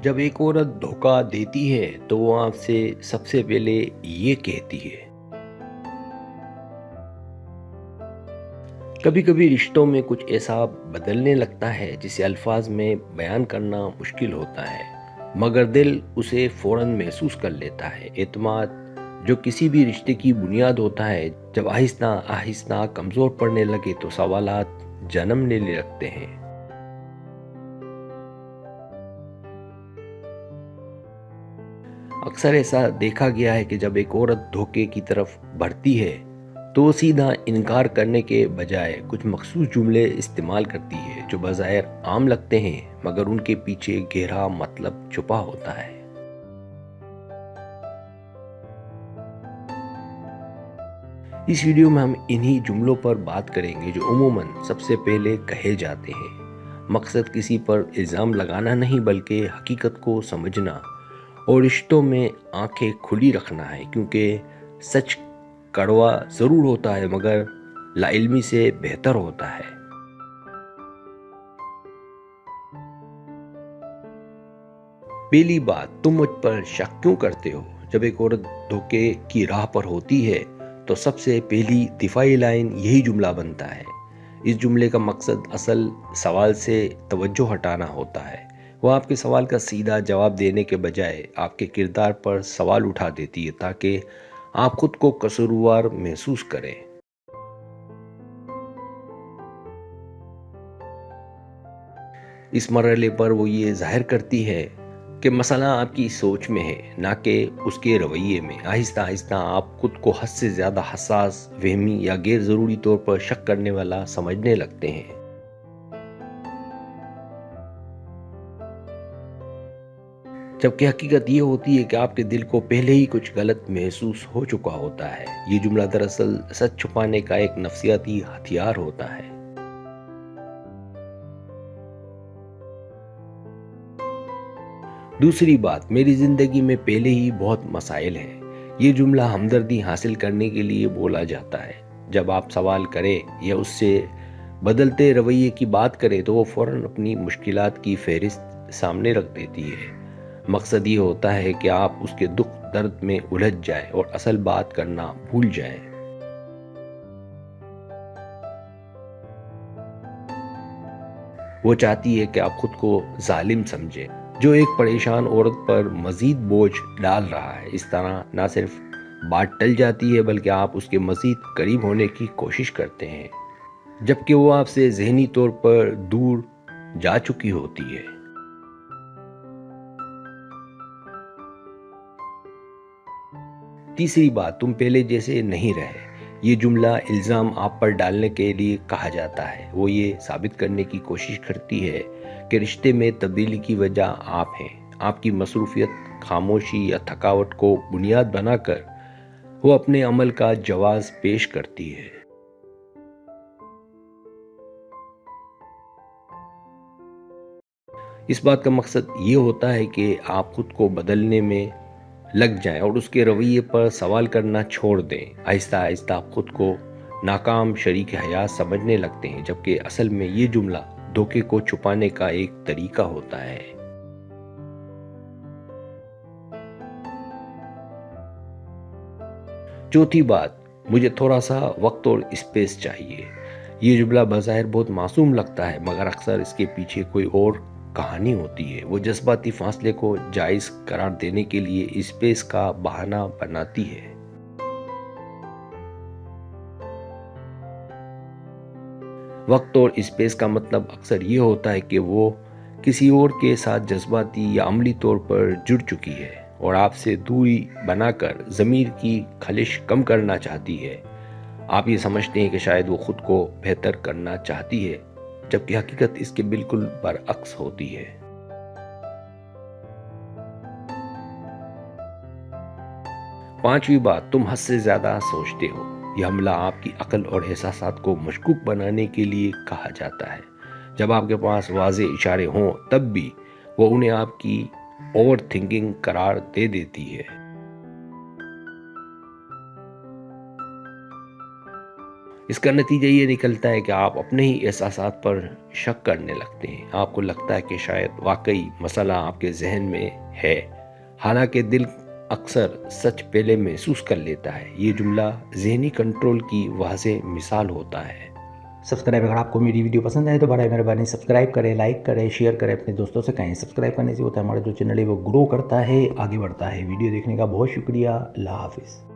جب ایک عورت دھوکہ دیتی ہے تو وہ آپ سے سب سے پہلے یہ کہتی ہے۔ کبھی کبھی رشتوں میں کچھ ایسا بدلنے لگتا ہے جسے الفاظ میں بیان کرنا مشکل ہوتا ہے، مگر دل اسے فوراً محسوس کر لیتا ہے۔ اعتماد جو کسی بھی رشتے کی بنیاد ہوتا ہے، جب آہستہ آہستہ کمزور پڑنے لگے تو سوالات جنم لینے لگتے ہیں۔ اکثر ایسا دیکھا گیا ہے کہ جب ایک عورت دھوکے کی طرف بڑھتی ہے تو وہ سیدھا انکار کرنے کے بجائے کچھ مخصوص جملے استعمال کرتی ہے جو بظاہر عام لگتے ہیں، مگر ان کے پیچھے گہرا مطلب چھپا ہوتا ہے۔ اس ویڈیو میں ہم انہی جملوں پر بات کریں گے جو عموماً سب سے پہلے کہے جاتے ہیں۔ مقصد کسی پر الزام لگانا نہیں، بلکہ حقیقت کو سمجھنا اور رشتوں میں آنکھیں کھلی رکھنا ہے، کیونکہ سچ کڑوا ضرور ہوتا ہے مگر لا علمی سے بہتر ہوتا ہے۔ پہلی بات، تم مجھ پر شک کیوں کرتے ہو؟ جب ایک عورت دھوکے کی راہ پر ہوتی ہے تو سب سے پہلی دفاعی لائن یہی جملہ بنتا ہے۔ اس جملے کا مقصد اصل سوال سے توجہ ہٹانا ہوتا ہے۔ وہ آپ کے سوال کا سیدھا جواب دینے کے بجائے آپ کے کردار پر سوال اٹھا دیتی ہے تاکہ آپ خود کو قصوروار محسوس کریں۔ اس مرحلے پر وہ یہ ظاہر کرتی ہے کہ مسئلہ آپ کی سوچ میں ہے، نہ کہ اس کے رویے میں۔ آہستہ آہستہ آپ خود کو حد سے زیادہ حساس، وہمی یا غیر ضروری طور پر شک کرنے والا سمجھنے لگتے ہیں۔ جبکہ حقیقت یہ ہوتی ہے کہ آپ کے دل کو پہلے ہی کچھ غلط محسوس ہو چکا ہوتا ہے۔ یہ جملہ دراصل سچ چھپانے کا ایک نفسیاتی ہتھیار ہوتا ہے۔ دوسری بات، میری زندگی میں پہلے ہی بہت مسائل ہیں۔ یہ جملہ ہمدردی حاصل کرنے کے لیے بولا جاتا ہے۔ جب آپ سوال کریں یا اس سے بدلتے رویے کی بات کریں تو وہ فوراً اپنی مشکلات کی فہرست سامنے رکھ دیتی ہے۔ مقصد یہ ہوتا ہے کہ آپ اس کے دکھ درد میں الجھ جائیں اور اصل بات کرنا بھول جائیں۔ وہ چاہتی ہے کہ آپ خود کو ظالم سمجھیں، جو ایک پریشان عورت پر مزید بوجھ ڈال رہا ہے۔ اس طرح نہ صرف بات ٹل جاتی ہے بلکہ آپ اس کے مزید قریب ہونے کی کوشش کرتے ہیں، جبکہ وہ آپ سے ذہنی طور پر دور جا چکی ہوتی ہے۔ تیسری بات، تم پہلے جیسے نہیں رہے۔ یہ جملہ الزام آپ پر ڈالنے کے لیے کہا جاتا ہے۔ وہ یہ ثابت کرنے کی کوشش کرتی ہے کہ رشتے میں تبدیلی کی وجہ آپ ہیں۔ آپ کی مصروفیت، خاموشی یا تھکاوٹ کو بنیاد بنا کر وہ اپنے عمل کا جواز پیش کرتی ہے۔ اس بات کا مقصد یہ ہوتا ہے کہ آپ خود کو بدلنے میں لگ جائیں اور اس کے رویے پر سوال کرنا چھوڑ دیں۔ آہستہ آہستہ آپ خود کو ناکام شریک حیات سمجھنے لگتے ہیں، جبکہ اصل میں یہ جملہ دھوکے کو چھپانے کا ایک طریقہ ہوتا ہے۔ چوتھی بات، مجھے تھوڑا سا وقت اور اسپیس چاہیے۔ یہ جملہ بظاہر بہت معصوم لگتا ہے مگر اکثر اس کے پیچھے کوئی اور کہانی ہوتی ہے۔ وہ جذباتی فاصلے کو جائز قرار دینے کے لیے اسپیس کا بہانہ بناتی ہے۔ وقت اور اسپیس کا مطلب اکثر یہ ہوتا ہے کہ وہ کسی اور کے ساتھ جذباتی یا عملی طور پر جڑ چکی ہے اور آپ سے دوری بنا کر ضمیر کی خلش کم کرنا چاہتی ہے۔ آپ یہ سمجھتے ہیں کہ شاید وہ خود کو بہتر کرنا چاہتی ہے، جبکہ حقیقت اس کے بالکل برعکس ہوتی ہے۔ پانچویں بات، تم حد سے زیادہ سوچتے ہو۔ یہ حملہ آپ کی عقل اور احساسات کو مشکوک بنانے کے لیے کہا جاتا ہے۔ جب آپ کے پاس واضح اشارے ہوں تب بھی وہ انہیں آپ کی اوور تھنکنگ قرار دے دیتی ہے۔ اس کا نتیجہ یہ نکلتا ہے کہ آپ اپنے ہی احساسات پر شک کرنے لگتے ہیں. آپ کو لگتا ہے کہ شاید واقعی مسئلہ آپ کے ذہن میں ہے، حالانکہ دل اکثر سچ پہلے محسوس کر لیتا ہے. یہ جملہ ذہنی کنٹرول کی واضح مثال ہوتا ہے. سبسکرائب اگر آپ کو میری ویڈیو پسند آئے تو برائے مہربانی سبسکرائب کریں، لائک کریں، شیئر کریں، اپنے دوستوں سے کہیں. سبسکرائب کرنے سے ہوتا ہے ہمارا جو چینل ہے وہ گرو کرتا ہے، آگے بڑھتا ہے. ویڈیو دیکھنے کا بہت شکریہ. اللہ حافظ.